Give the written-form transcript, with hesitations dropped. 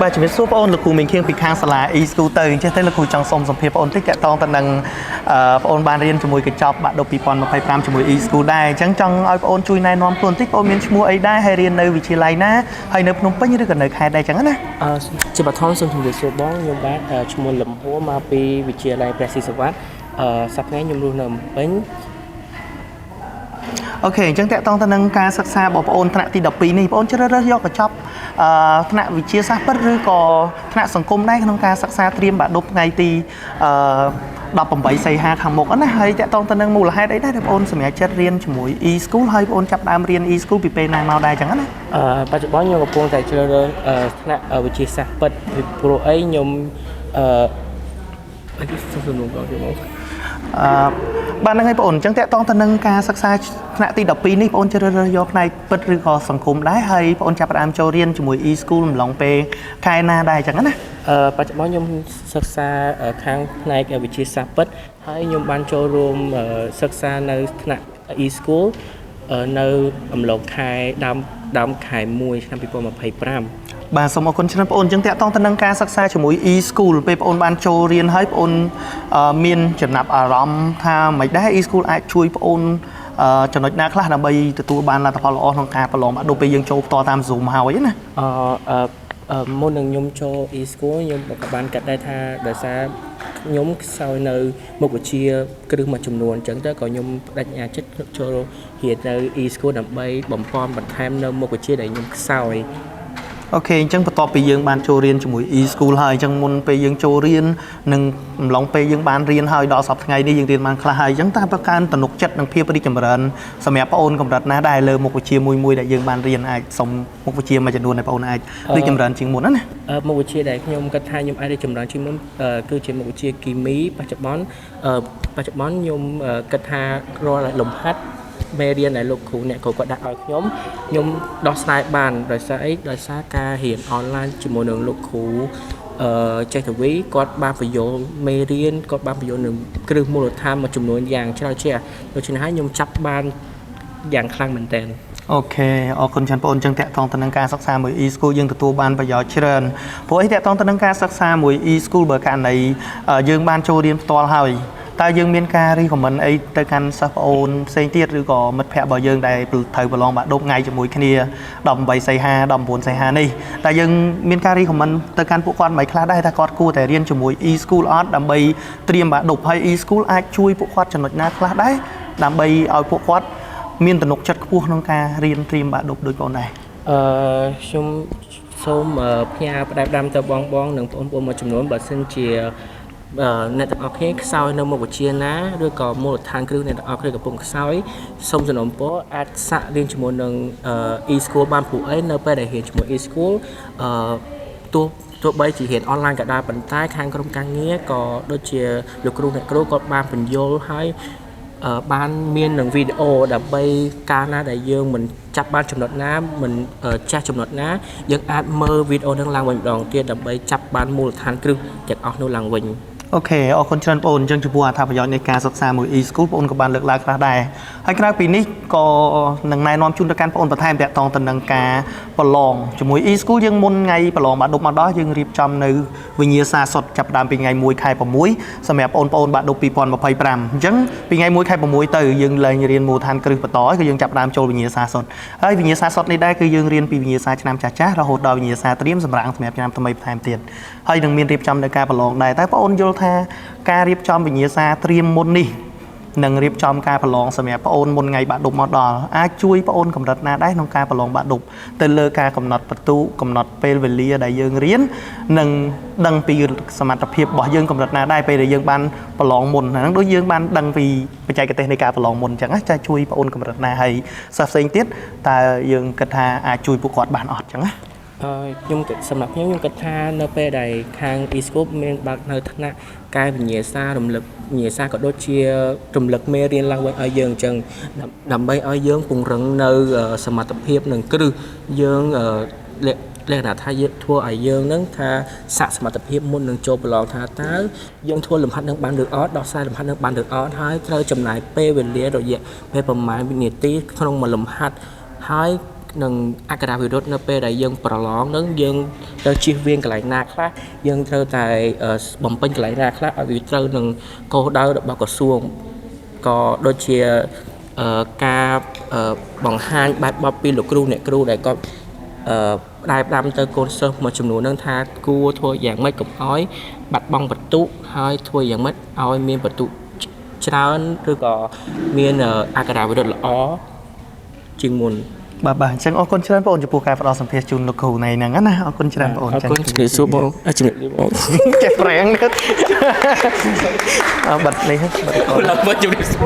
បាទជំរាបសួរបងអូនលោកគ្រូមីងខៀងពីខាងសាលា e-school ទៅអញ្ចឹងទៅលោកគ្រូចង់សូមសម្ភាសបងអូនតិចតាក់ទងទៅនឹងបងអូនបានរៀនជាមួយកញ្ចប់បាក់ឌុប2025ជាមួយ e-school ដែរអញ្ចឹងចង់ឲ្យបងអូនជួយណែនាំខ្លួនតិចបងអូនមានឈ្មោះអីដែរហើយរៀននៅវិទ្យាល័យណាហើយនៅភ្នំពេញឬក៏នៅខេត្តដែរអញ្ចឹងណាជាបឋមសូមជម្រាបសួរបងខ្ញុំបាទឈ្មោះលំហួរមកពីវិទ្យាល័យព្រះស៊ីសុវត្ថិសប្តាហ៍ថ្ងៃខ្ញុំរស់នៅភ្នំពេញអូខេអញ្ចឹងតាក់ទងទៅនឹងការសិក្សាបងប្អូនថ្នាក់ទី12នេះបងប្អូនជ្រើសរើសយកកញ្ចប់ថ្នាក់វិទ្យាសាស្ត្រពិតឬក៏ថ្នាក់សង្គមដែរក្នុងការសិក្សាត្រៀមបាក់ឌុបថ្ងៃទី18សីហាខាងមុខណាហើយតាក់ទងទៅនឹងមូលហេតុអីដែរបងប្អូនសម្រាប់ចិត្តរៀនជាមួយ e-school ហើយបងប្អូនចាប់ដើមរៀន e-school ពីពេលណាមកដែរអញ្ចឹងណាបច្ចុប្បន្នខ្ញុំកំពុងតែជ្រើសរើសថ្នាក់វិទ្យាសាស្ត្រពិតពីព្រោះអីខ្ញុំអីសុំសួរបងខ្ញុំបាទហ្នឹងហើយបងអូនអញ្ចឹងតាក់ទងទៅនឹងការសិក្សាថ្នាក់ទី12នេះបងអូនជ្រើសរើសយកផ្នែកពិតឬក៏សង្គមដែរហើយបងអូនចាប់ផ្ដើមចូលរៀនជាមួយ e-school ម្លងពេលខែណាដែរអញ្ចឹងណាបច្ចុប្បន្នខ្ញុំសិក្សាខាងផ្នែកវិទ្យាសាស្ត្រពិតហើយខ្ញុំបានចូលរួមសិក្សានៅថ្នាក់ e-school នៅអំឡុងខែដើមខែ1ឆ្នាំ2025បាទសូមអរគុណច្រើនបងអូនអញ្ចឹងតាក់ទងទៅនឹងការសិក្សាជាមួយ e-school ពេលបងអូនបានចូលរៀនហើយបងអូនមានចំណាប់អារម្មណ៍ថាមិនដែរ e-school អាចជួយបងអូនចំណុចណាខ្លះដើម្បីទទួលបានលទ្ធផលល្អក្នុងការប្រឡងបាក់ឌុបពេលយើងចូលផ្ទាល់តាម Zoom ហើយណាមុននឹងខ្ញុំចូល e-school ខ្ញុំក៏បានកាត់ដែរថាដោយសារខ្ញុំខ្សោយនៅមុខវិជ្ជាគ្រឹះមួយចំនួនអញ្ចឹងទៅក៏ខ្ញុំបដិញ្ញាចិត្តចូលរៀននៅ e-school ដើម្បីបំពេញបន្ថែមនៅមុខវិជ្ជាដែលខ្ញុំខ្សោយអូខេអញ្ចឹងបន្ទាប់ពីយើងបានចូលរៀនជាមួយ e-school ហើយអញ្ចឹងមុនពេលយើងចូលរៀននិងអំឡុងពេលយើងបានរៀនហើយដល់សប្តាហ៍ថ្ងៃនេះយើងរៀនបានខ្លះហើយអញ្ចឹងតើបង្កើនទំនុកចិត្តនិងភាពរីកចម្រើនសម្រាប់បងអូនកម្រិតណាដែរលើមុខវិជ្ជាមួយដែលយើងបានរៀនអាចសុំមុខវិជ្ជាមួយចំនួនដែលបងអូនអាចរីកចម្រើនជាងមុនណាមុខវិជ្ជាដែលខ្ញុំគិតថាខ្ញុំអាចរីកចម្រើនជាងមុនគឺជាមុខវិជ្ជាគីមីបច្ចុប្បន្នខ្ញុំគិតថារាល់លំហាត់មេរៀនដែលលោកគ្រូអ្នកគ្រូគាត់ដាក់ឲ្យខ្ញុំដោះស្រាយបានដោយសារអីដោយសារការរៀនអនឡាញជាមួយនឹងលោកគ្រូចេះទៅវីគាត់បានបញ្យល់មេរៀនគាត់បានបញ្យល់នឹងគ្រឹះមូលដ្ឋានមួយចំនួនយ៉ាងច្រើនជាដូច្នេះហើយខ្ញុំចាប់បានយ៉ាងខ្លាំងមែនទែនអូខេអរគុណច្រើនបងអូនចឹងតាក់ទងទៅនឹងការសិក្សាមួយ e-school យើងទទួលបានប្រយោជន៍ច្រើនព្រោះអីតាក់ទងទៅនឹងការសិក្សាមួយ e-school បើករណីយើងបានចូលរៀនផ្ទាល់ហើយតើយើងមានការរីកខមមិនអីទៅកាន់សិស្សប្អូនផ្សេងទៀតឬក៏មិត្តភ័ក្តិរបស់យើងដែលត្រូវប្រឡងបាក់ឌុបថ្ងៃជាមួយគ្នា18សីហា19សីហានេះតើយើងមានការរីកខមមិនទៅកាន់ពួកគាត់មិនខ្លះដែរថាគាត់គួរតែរៀនជាមួយ e-school អត់ដើម្បីត្រៀមបាក់ឌុបហើយ e-school អាចជួយពួកគាត់ចំណុចណាខ្លះដែរដើម្បីឲ្យពួកគាត់មានទំនុកចិត្តខ្ពស់ក្នុងការរៀនត្រៀមបាក់ឌុបដូចបងដែរខ្ញុំសូមផ្ញើផ្ដាំទៅបងនិងបងប្អូនមួយចំនួនបើសិនជាអ្នកទាំងអស់គ្នាខ្សោយនៅមុខវិជ្ជាណាឬក៏មូលដ្ឋានគ្រឹះអ្នកទាំងអស់គ្នាកំពុងខ្សោយសូមសំណូមពរអាចសាករៀនជាមួយនឹង e-school បានព្រោះអីនៅពេលដែលរៀនជាមួយ e-school ទោះបីជារៀនអនឡាញក៏ដោយប៉ុន្តែខាងក្រុមការងារក៏ដូចជាលោកគ្រូអ្នកគ្រូក៏បានបញ្យល់ហើយបានមាននឹងវីដេអូដើម្បីកាលណាដែលយើងមិនចាប់បានចំណុចណាមិនចាស់ចំណុចណាយើងអាចមើលវីដេអូនឹងឡើងវិញម្ដងទៀតដើម្បីចាប់បានមូលដ្ឋានគ្រឹះទាំងអស់នោះឡើងវិញអូខេអរគុណច្រើនបងអូនអញ្ចឹងចំពោះអត្ថប្រយោជន៍នៃការសិក្សាមួយ e-school បងអូនក៏បានលើកឡើងខ្លះដែរហើយក្រៅពីនេះក៏នឹងណែនាំជូនទៅកាន់បងអូនបន្ថែមតាក់ទងទៅនឹងការប្រឡងជាមួយ e-school យើងមុនថ្ងៃប្រឡងបាក់ឌុបមកដល់យើងរៀបចំនៅវិញ្ញាសាសុទ្ធចាប់ដើមពីថ្ងៃ1ខែ6សម្រាប់បងប្អូនបាក់ឌុប2025អញ្ចឹងពីថ្ងៃ1ខែ6ទៅយើងឡើងរៀនមូលដ្ឋានគ្រឹះបន្តគឺយើងចាប់ដើមចូលវិញ្ញាសាសុទ្ធហើយវិញ្ញាសាសុទ្ធនេះដែរគឺយើងរៀនពីវិញ្ញាសាឆ្នាំចាស់រហូតដល់វិញ្ញាសាត្រៀមសម្រាប់ឆ្នាំថ្មីបន្ថែមទៀតហើយនឹងមានរៀបចំនៅការប្រឡងដែរតែបងអូនយល់ថាការរៀបចំវិញ្ញាសាត្រៀមមុននេះនិងរៀបចំការប្រឡងសម្រាប់បងអូនមុនថ្ងៃបាក់ឌុបមកដល់អាចជួយបងអូនកម្រិតណាដែរក្នុងការប្រឡងបាក់ឌុបទៅលើការកំណត់បន្ទុកកំណត់ពេលវេលាដែលយើងរៀននិងដឹងពីសមត្ថភាពរបស់យើងកម្រិតណាដែរពេលដែលយើងបានប្រឡងមុនហ្នឹងដូចយើងបានដឹងពីបច្ចេកទេសនៃការប្រឡងមុនអញ្ចឹងចាជួយបងអូនកម្រិតណាហើយសិស្សផ្សេងទៀតតើយើងគិតថាអាចជួយពួកគាត់បានអត់អញ្ចឹងណាសម្រាប់ខ្ញុំគិតថានៅពេលដែលខាង e-school មានបើកនៅថ្នាក់កែវិញ្ញាសារំលឹកវិញ្ញាសាក៏ដូចជារំលឹកមេរៀនឡើងវិញឲ្យយើងអញ្ចឹងដើម្បីឲ្យយើងពង្រឹងនៅសមត្ថភាពនិងគ្រឹះយើងលក្ខណៈថាយើងធ្វើឲ្យយើងនឹងថាសាកសមត្ថភាពមុននឹងចូលប្រឡងថាតើយើងធ្វើលំហាត់នឹងបានឬអត់ដោះស្រាយលំហាត់នឹងបានឬអត់ហើយត្រូវចំណាយពេលវេលារយៈពេលប្រមាណវិនាទីក្នុងមួយលំហាត់ហើយ នឹងអក្ខរាវិរុទ្ធនៅពេលដែលយើងប្រឡងនឹងយើងត្រូវជៀសវាងកន្លែងណាខ្លះយើងត្រូវតែបំពេញកន្លែងណាខ្លះឲ្យវាត្រូវនឹងគោលដៅរបស់ក្រសួងក៏ដូចជាការបង្ហាញបែបបបពីលោកគ្រូអ្នកគ្រូដែលគាត់ផ្ដាំទៅកូនសិស្សមួយចំនួននឹងថាគួរធ្វើយ៉ាងម៉េចកុំឲ្យបាត់បង់បន្ទុកហើយធ្វើយ៉ាងម៉េចឲ្យមានបន្ទុកច្រើនឬក៏មានអក្ខរាវិរុទ្ធល្អជាងមុន បាទអញ្ចឹងអរគុណច្រើនបងអូនចំពោះការផ្ដល់សម្ភារជូនលោកគ្រូនៃហ្នឹងណាអរគុណច្រើនបងអូន អរគុណជំរាបសួរបងជំរាបលាបង ចេះប្រេងនេះបាត់នេះបាត់ ឡើងមកជំរាបសួរ